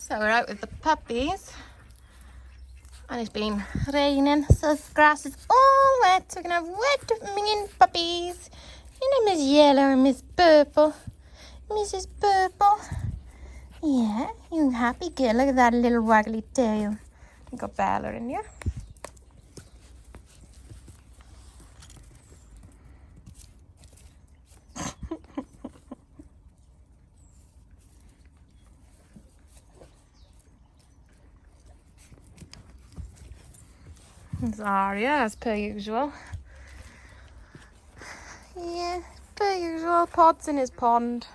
So we're out with the puppies and it's been raining, so the grass is all wet, so we're gonna have wet minging puppies. You know, Miss Yellow and Miss Purple. Mrs. Purple. Yeah, you happy girl. Look at that little waggly tail. You got Bella in here. Zarya, as per usual. Yeah, per usual. Pod's in his pond.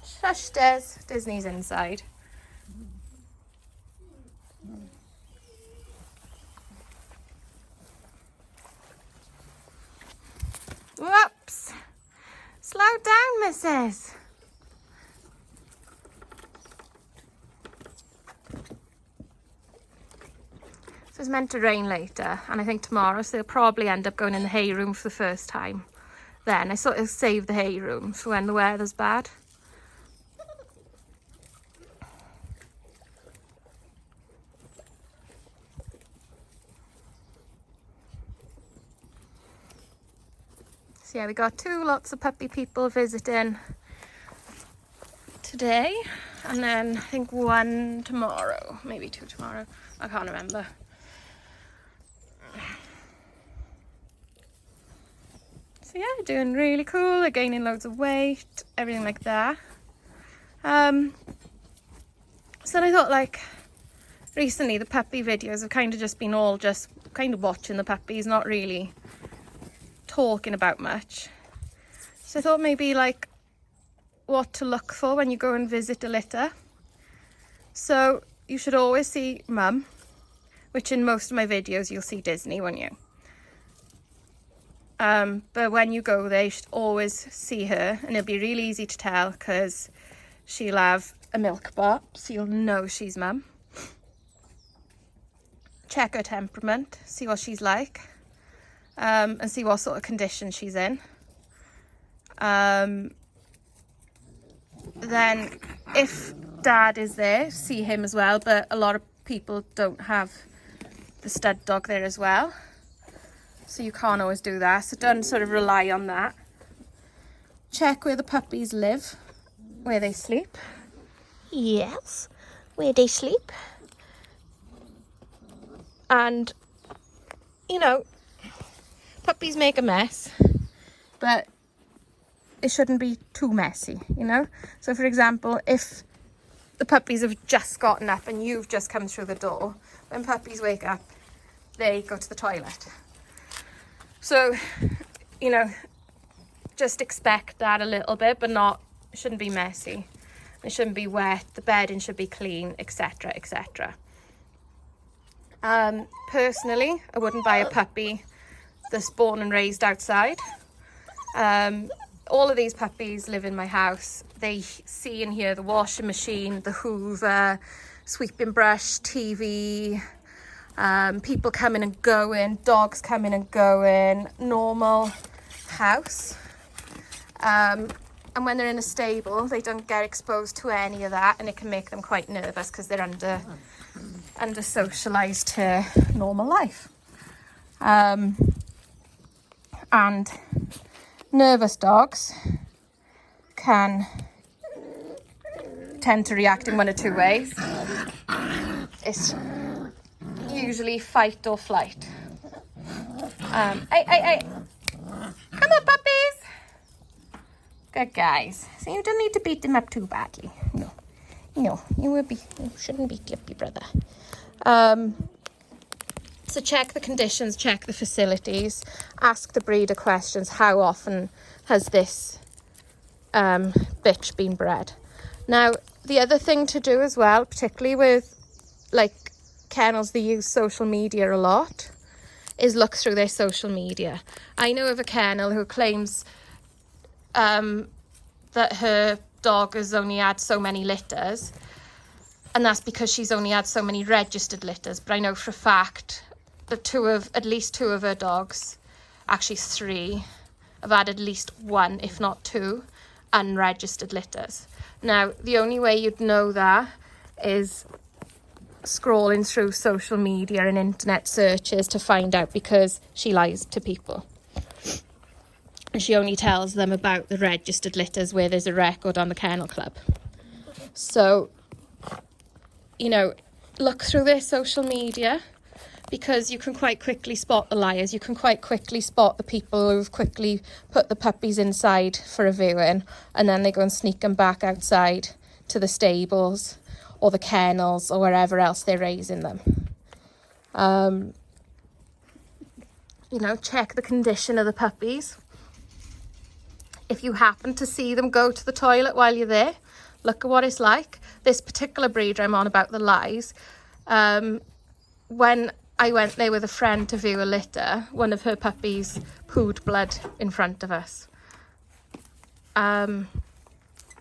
Shush, Des. Disney's inside. Whoops. Slow down, missus. So it's meant to rain later, and I think tomorrow, so they'll probably end up going in the hay room for the first time. Then I sort of save the hay room for when the weather's bad. So yeah, we got lots of puppy people visiting today, and then I think one tomorrow, maybe two tomorrow, I can't remember. So yeah, doing really cool. They're gaining loads of weight, everything like that. So then I thought, like, recently the puppy videos have kind of just been all just kind of watching the puppies, not really talking about much. So I thought maybe like what to look for when you go and visit a litter. So you should always see Mum, which in most of my videos you'll see Disney, won't you? But when you go there, you should always see her, and it'll be really easy to tell because she'll have a milk bar, so you'll know she's Mum. Check her temperament, see what she's like, and see what sort of condition she's in. Then if Dad is there, see him as well, but a lot of people don't have the stud dog there as well, so you can't always do that, so don't sort of rely on that. Check where the puppies live, where they sleep. Yes, where they sleep. And, you know, puppies make a mess, but it shouldn't be too messy, you know? So for example, if the puppies have just gotten up and you've just come through the door, when puppies wake up, they go to the toilet. So, you know, just expect that a little bit, but it shouldn't be messy. It shouldn't be wet, the bedding should be clean, etc, etc. Personally, I wouldn't buy a puppy that's born and raised outside. All of these puppies live in my house. They see and hear the washing machine, the hoover, sweeping brush, TV, people coming and going, dogs coming and going, normal house. And when they're in a stable, they don't get exposed to any of that, and it can make them quite nervous because they're under socialized to normal life. And nervous dogs can tend to react in one of two ways. It's usually fight or flight. Hey. Come on, puppies. Good guys. So you don't need to beat them up too badly. No, you shouldn't beat your brother. So check the conditions, check the facilities, ask the breeder questions. How often has this bitch been bred? Now, the other thing to do as well, particularly with like kennels that use social media a lot, is look through their social media. I know of a kennel who claims that her dog has only had so many litters, and that's because she's only had so many registered litters. But I know for a fact that at least two of her dogs, actually three, have had at least one, if not two, unregistered litters. Now, the only way you'd know that is scrolling through social media and internet searches to find out, because she lies to people. She only tells them about the registered litters where there's a record on the Kennel Club. So, you know, look through their social media, because you can quite quickly spot the liars. You can quite quickly spot the people who've quickly put the puppies inside for a viewing and then they go and sneak them back outside to the stables or the kennels or wherever else they're raising them. You know, check the condition of the puppies. If you happen to see them go to the toilet while you're there, look at what it's like. This particular breeder I'm on about, the lies, when I went there with a friend to view a litter, one of her puppies pooed blood in front of us. You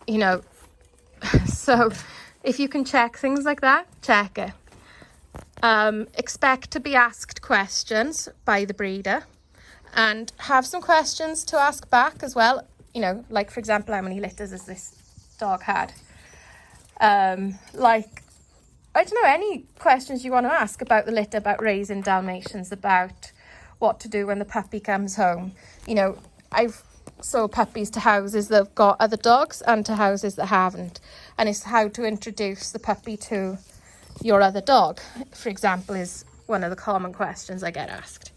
know, so if you can check things like that, check it. Expect to be asked questions by the breeder and have some questions to ask back as well. You know, like for example, how many litters has this dog had? Like, I don't know, any questions you want to ask about the litter, about raising Dalmatians, about what to do when the puppy comes home. You know, I've sold puppies to houses that have got other dogs and to houses that haven't. And it's how to introduce the puppy to your other dog, for example, is one of the common questions I get asked.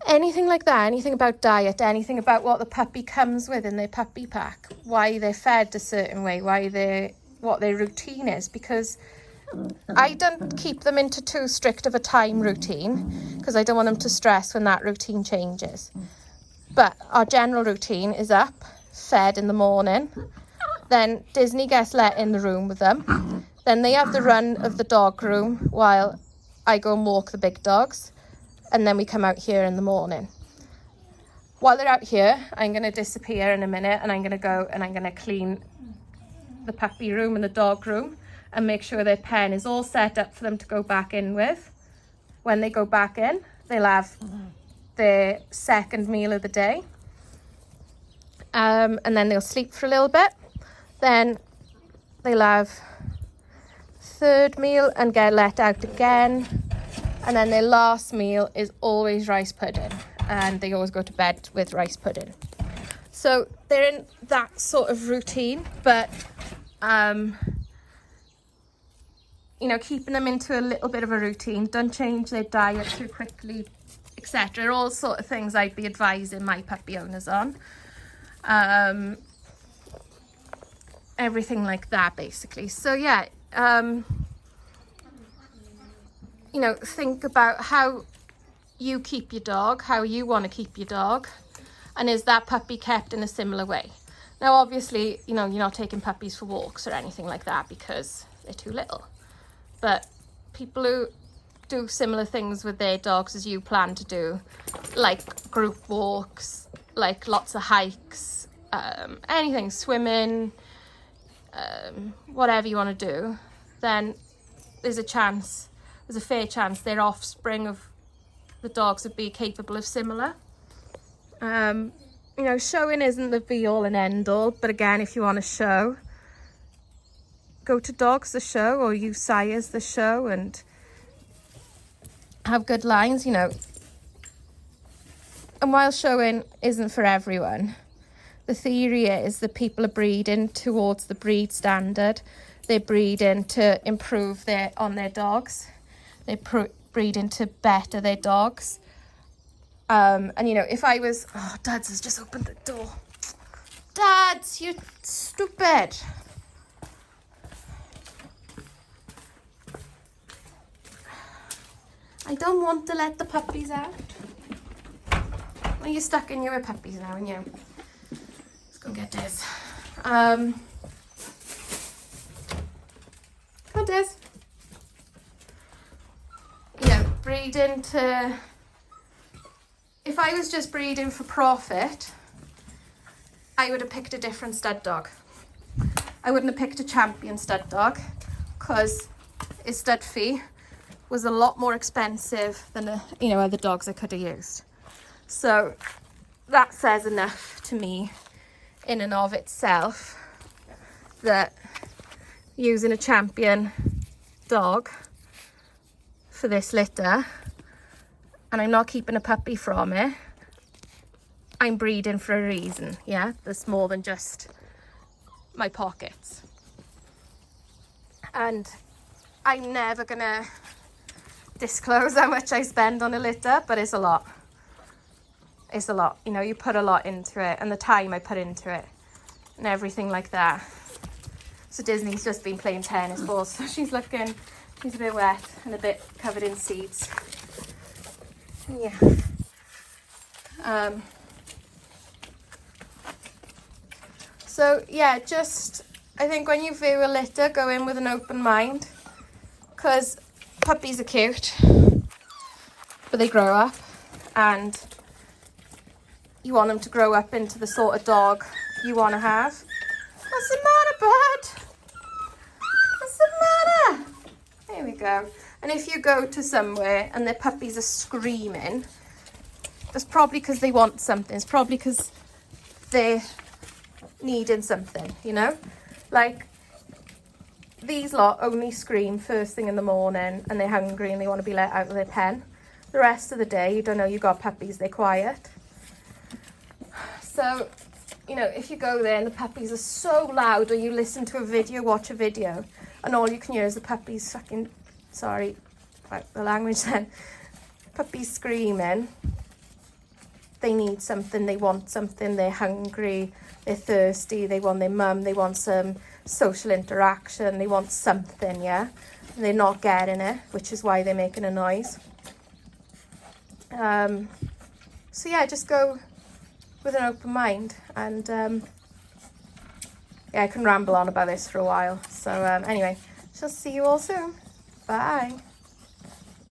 Anything like that, anything about diet, anything about what the puppy comes with in their puppy pack, why they're fed a certain way, what their routine is, because I don't keep them into too strict of a time routine because I don't want them to stress when that routine changes. But our general routine is up, fed in the morning, then Disney gets let in the room with them, then they have the run of the dog room while I go and walk the big dogs, and then we come out here in the morning. While they're out here, I'm going to disappear in a minute and I'm going to go and I'm going to clean the puppy room and the dog room and make sure their pen is all set up for them to go back in with. When they go back in, they'll have their second meal of the day. And then they'll sleep for a little bit. Then they'll have third meal and get let out again. And then their last meal is always rice pudding. And they always go to bed with rice pudding. So they're in that sort of routine, but you know, keeping them into a little bit of a routine. Don't change their diet too quickly, etc. All sort of things I'd be advising my puppy owners on. Everything like that, basically. So yeah, you know, think about how you keep your dog, how you want to keep your dog, and is that puppy kept in a similar way? Now, obviously, you know, you're not taking puppies for walks or anything like that because they're too little. But people who do similar things with their dogs as you plan to do, like group walks, like lots of hikes, anything, swimming, whatever you want to do, then there's a fair chance their offspring of the dogs would be capable of similar. You know, showing isn't the be all and end all, but again, if you want to show, go to Dogs the Show or use Sires the Show and have good lines, you know. And while showing isn't for everyone, the theory is that people are breeding towards the breed standard. They're breeding to improve on their dogs. They're breeding to better their dogs. And you know, if I was, oh, Dad's has just opened the door. Dads, you're stupid. I don't want to let the puppies out. Well, you're stuck in your puppies now, aren't you? Let's go get Des. Come on, Des. Yeah, breeding to... If I was just breeding for profit, I would have picked a different stud dog. I wouldn't have picked a champion stud dog because his stud fee was a lot more expensive than other dogs I could have used. So that says enough to me in and of itself that using a champion dog for this litter, and I'm not keeping a puppy from it, I'm breeding for a reason. Yeah, there's more than just my pockets. And I'm never gonna disclose how much I spend on a litter, but it's a lot. It's a lot, you know, you put a lot into it, and the time I put into it and everything like that. So Disney's just been playing tennis balls, so she's a bit wet and a bit covered in seeds. Yeah. So yeah, I think when you view a litter, go in with an open mind, because puppies are cute, but they grow up, and you want them to grow up into the sort of dog you want to have. What's the matter, bud? What's the matter? There we go. And if you go to somewhere and their puppies are screaming, it's probably because they want something. It's probably because they're needing something, you know? Like, these lot only scream first thing in the morning and they're hungry and they want to be let out of their pen. The rest of the day, you don't know you got puppies, they're quiet. So, you know, if you go there and the puppies are so loud, or you listen to a video, watch a video, and all you can hear is the puppies fucking, sorry about the language then, puppies screaming, they need something, they want something, they're hungry, they're thirsty, they want their mum, they want some social interaction, they want something, yeah? And they're not getting it, which is why they're making a noise. So yeah, just go with an open mind, and yeah, I can ramble on about this for a while. So anyway, shall see you all soon. Bye.